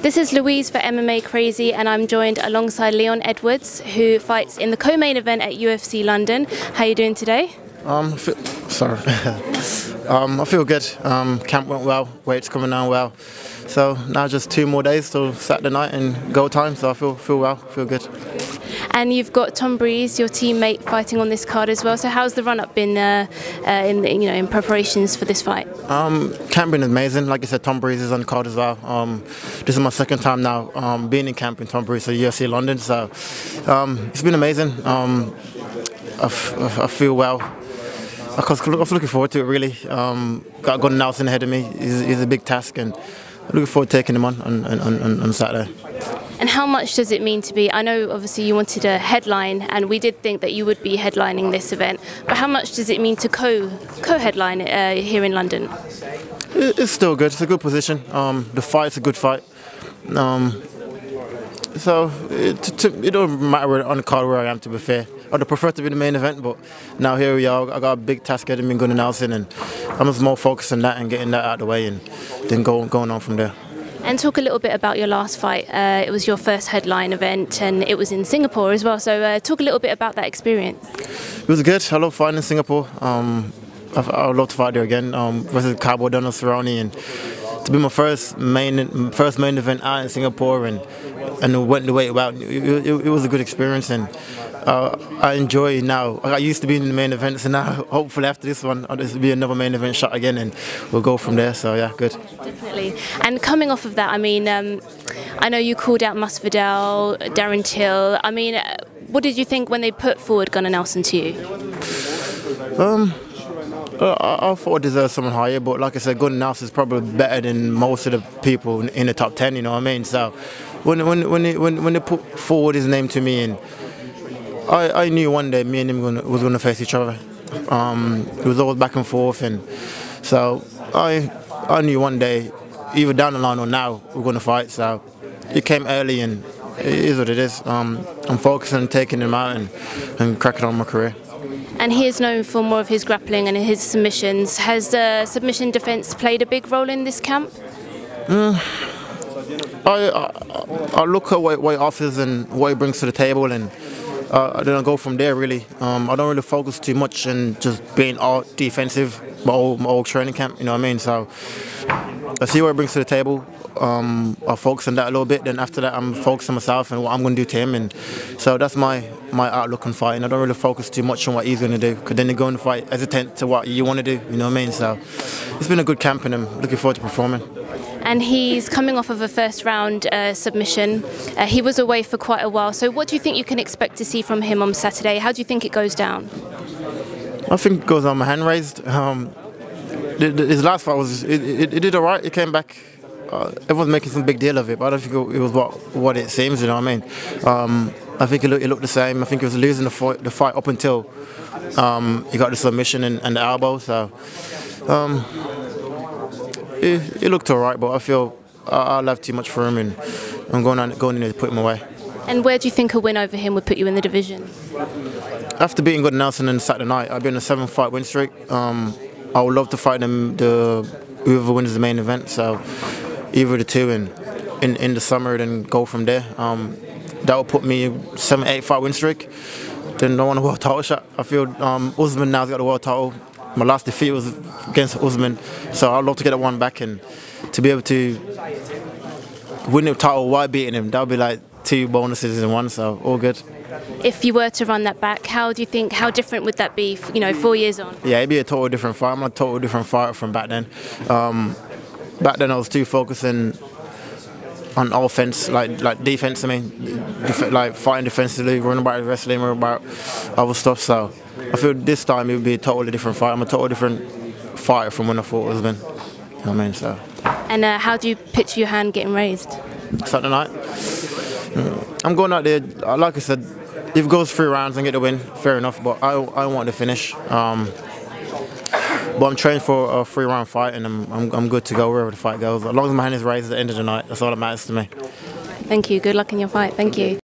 This is Louise for MMA Crazy, and I'm joined alongside Leon Edwards, who fights in the co-main event at UFC London. How are you doing today? I feel good. Camp went well, weight's coming down well. So now just 2 more days till Saturday night and go time. So I feel well, feel good. And you've got Tom Breeze, your teammate, fighting on this card as well. So how's the run-up been in preparations for this fight? Camp been amazing. Like I said, Tom Breeze is on the card as well. This is my 2nd time now being in camp in Tom Breeze at UFC London. So it's been amazing. I feel well. I was looking forward to it really. Got Gunnar Nelson ahead of me. He's a big task, and I'm looking forward to taking him on Saturday. And how much does it mean to be? I know obviously you wanted a headline, and we did think that you would be headlining this event. But how much does it mean to co-headline here in London? It's still good. It's a good position. The fight's a good fight. So it don't matter on the card where I am, to be fair. I'd prefer to be the main event, but now here we are. I got a big task ahead of me in Gunnar Nelson, and I'm just more focused on that and getting that out of the way, and then going on from there. And talk a little bit about your last fight. It was your first headline event, and it was in Singapore as well. So talk a little bit about that experience. It was good. I love fighting in Singapore. I would love to fight there again versus Cowboy Donald Cerrone, and to be my first main event out in Singapore, and went the way it went. It was a good experience, and I enjoy it now. I got used to being in the main events, and now hopefully after this one, this will be another main event shot again, and we'll go from there. So yeah, good. Definitely. And coming off of that, I mean, I know you called out Masvidal, Darren Till. I mean, what did you think when they put forward Gunnar Nelson to you? I thought I deserved someone higher, but like I said, Gunnar Nelson is probably better than most of the people in the top 10. You know what I mean? So when they put forward his name to me, and I knew one day me and him was going to face each other. It was always back and forth, and so I knew one day, either down the line or now, we're going to fight. So it came early, and it is what it is. I'm focusing on taking him out and cracking on my career. And he is known for more of his grappling and his submissions. Has submission defence played a big role in this camp? I look at what he offers and what he brings to the table, and then I go from there really. I don't really focus too much on just being all defensive, my old training camp, you know what I mean? So I see what he brings to the table. I focus on that a little bit, then after that I'm focused on myself and what I'm going to do to him, and so that's my outlook on fighting. I don't really focus too much on what he's going to do, because then you go and fight hesitant to what you want to do, you know what I mean? So it's been a good camp, and I'm looking forward to performing. And he's coming off of a first round submission. He was away for quite a while, so what do you think you can expect to see from him on Saturday? How do you think it goes down? I think it goes on my hand raised. His last fight it did alright. It came back. Everyone's making some big deal of it, but I don't think it was what it seems. You know what I mean? I think it looked the same. I think he was losing the fight up until he got the submission and the elbow. So it looked alright, but I feel I'll have too much for him, and I'm going in there to put him away. And where do you think a win over him would put you in the division? After beating Gunnar Nelson on Saturday night, I've been on a 7-fight win streak. I would love to fight whoever wins the main event. So either the two in the summer, then go from there. That will put me 7-8 fight win streak. Then I want a world title shot. I feel Usman now's got the world title. My last defeat was against Usman, so I'd love to get that one back, and to be able to win the title while beating him. That would be like 2 bonuses in one. So all good. If you were to run that back, how different would that be? 4 years on. Yeah, it'd be a total different fight. I'm a total different fighter from back then. Back then I was too focusing on offense, like defense. I mean, like fighting defensively, running about wrestling, running about other stuff. So I feel this time it would be a totally different fight. I'm a totally different fighter from when I fought Usman. You know what I mean? So. And how do you picture your hand getting raised? Saturday night. I'm going out there. Like I said, if it goes 3 rounds and get the win, fair enough. But I want to finish. But I'm training for a 3-round fight, and I'm good to go wherever the fight goes. As long as my hand is raised at the end of the night, that's all that matters to me. Thank you. Good luck in your fight. Thank you.